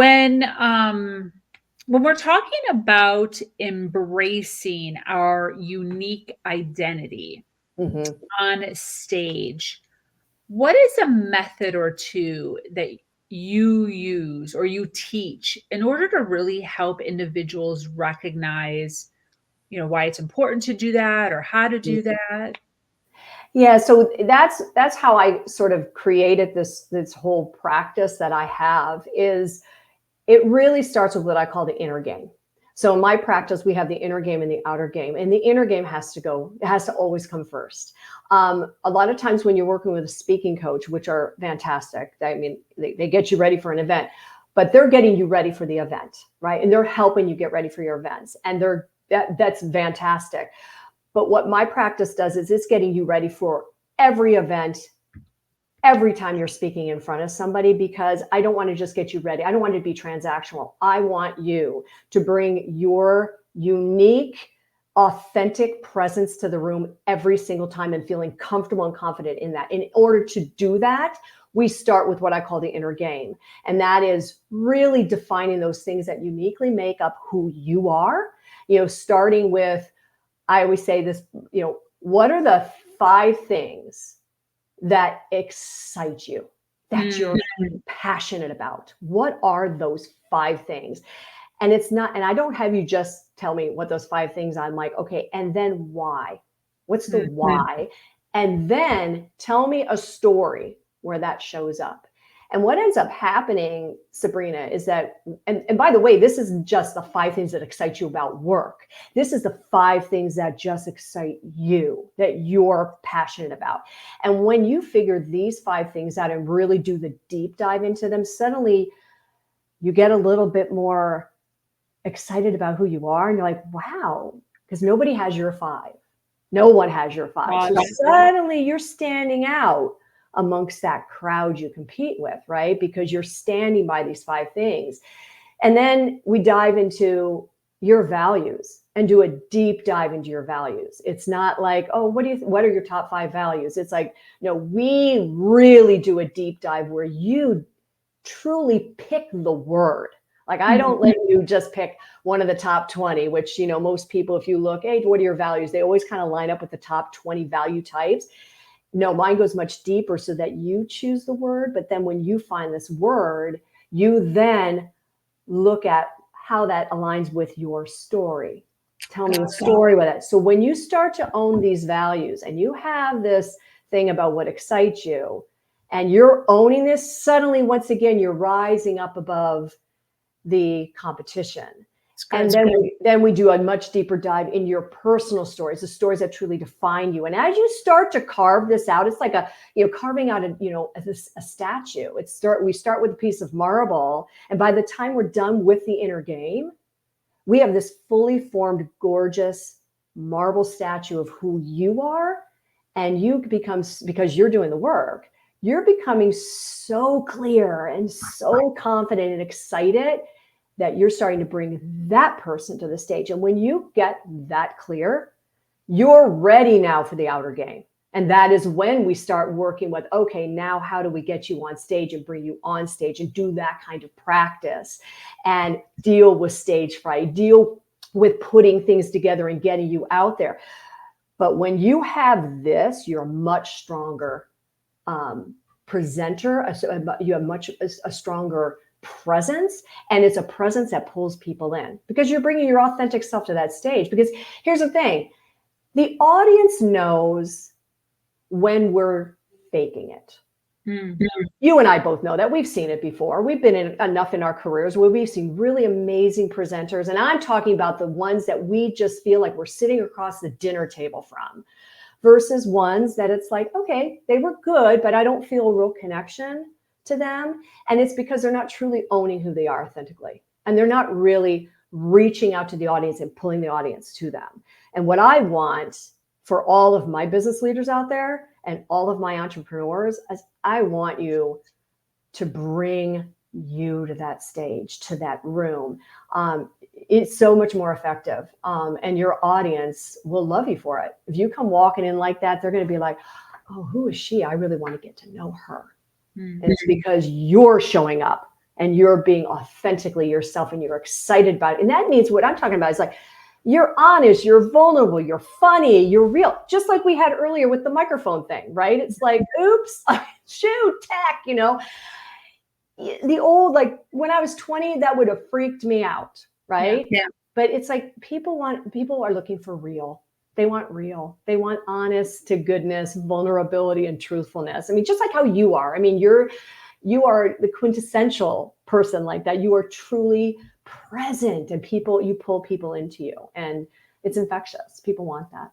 When we're talking about embracing our unique identity Hmm. on stage, what is a method or two that you use or you teach in order to really help individuals recognize, why it's important to do that or how to do that? Yeah, so that's how I sort of created this whole practice that I have. Is it really starts with what I call the inner game. So in my practice, we have the inner game and the outer game, and the inner game it has to always come first. A lot of times when you're working with a speaking coach, which are fantastic, I mean, they get you ready for an event, but they're getting you ready for the event, right? And they're helping you get ready for your events, and that's fantastic. But what my practice does is it's getting you ready for every event, every time you're speaking in front of somebody, because I don't want to just get you ready. I don't want it to be transactional. I want you to bring your unique, authentic presence to the room every single time and feeling comfortable and confident in that. In order to do that, we start with what I call the inner game. And that is really defining those things that uniquely make up who you are, starting with, I always say this, what are the 5 things that excite you, that Mm, you're passionate about? What are those 5 things? And it's not, and I don't have you just tell me what those 5 things are. I'm like, okay, and then why? What's the mhm. why? And then tell me a story where that shows up. And what ends up happening, Sabrina, is that, and by the way, this isn't just the 5 things that excite you about work. This is the 5 things that just excite you, that you're passionate about. And when you figure these 5 things out and really do the deep dive into them, suddenly you get a little bit more excited about who you are. And you're like, wow, because nobody has your 5. No one has your 5. So Got suddenly you're standing out amongst that crowd you compete with, right? Because you're standing by these 5 things. And then we dive into your values and do a deep dive into your values. It's not like, oh, what are your top 5 values? It's like, no, we really do a deep dive where you truly pick the word. Like, I it. don't let you just pick one of the top 20, which, most people, if you look, hey, what are your values? They always kind of line up with the top 20 value types. No, mine goes much deeper so that you choose the word. But then when you find this word, you then look at how that aligns with your story. Tell me a Got it. story with it. So when you start to own these values and you have this thing about what excites you and you're owning this, suddenly, once again, you're rising up above the competition. It's And good. then we do a much deeper dive in your personal stories, the stories that truly define you. And as you start to carve this out, it's like carving out a statue. We start with a piece of marble, and by the time we're done with the inner game, we have this fully formed, gorgeous marble statue of who you are. And you become, because you're doing the work, you're becoming so clear and so confident and excited that you're starting to bring that person to the stage. And when you get that clear, you're ready now for the outer game. And that is when we start working with, okay, now how do we get you on stage and bring you on stage and do that kind of practice and deal with stage fright, deal with putting things together and getting you out there. But when you have this, you're a much stronger presenter. You have much a stronger presence, and it's a presence that pulls people in because you're bringing your authentic self to that stage. Because here's the thing, the audience knows when we're faking it. Mm. You and I both know that. We've seen it before. We've been in enough in our careers where we've seen really amazing presenters, and I'm talking about the ones that we just feel like we're sitting across the dinner table from, versus ones that it's like, okay, they were good, but I don't feel a real connection to them. And it's because they're not truly owning who they are authentically. And they're not really reaching out to the audience and pulling the audience to them. And what I want for all of my business leaders out there and all of my entrepreneurs is I want you to bring you to that stage, to that room. It's so much more effective. And your audience will love you for it. If you come walking in like that, they're going to be like, oh, who is she? I really want to get to know her. Mm. And it's because you're showing up and you're being authentically yourself and you're excited about it. And that means what I'm talking about is like, you're honest, you're vulnerable, you're funny, you're real. Just like we had earlier with the microphone thing, right? It's like, oops, shoot, tech, you know. The old, like when I was 20, that would have freaked me out, Yeah. right? Yeah. But it's like people are looking for real. They want real. They want honest to goodness, vulnerability, and truthfulness. I mean, just like how you are. I mean, you are the quintessential person like that. You are truly present, and you pull people into you, and it's infectious. People want that.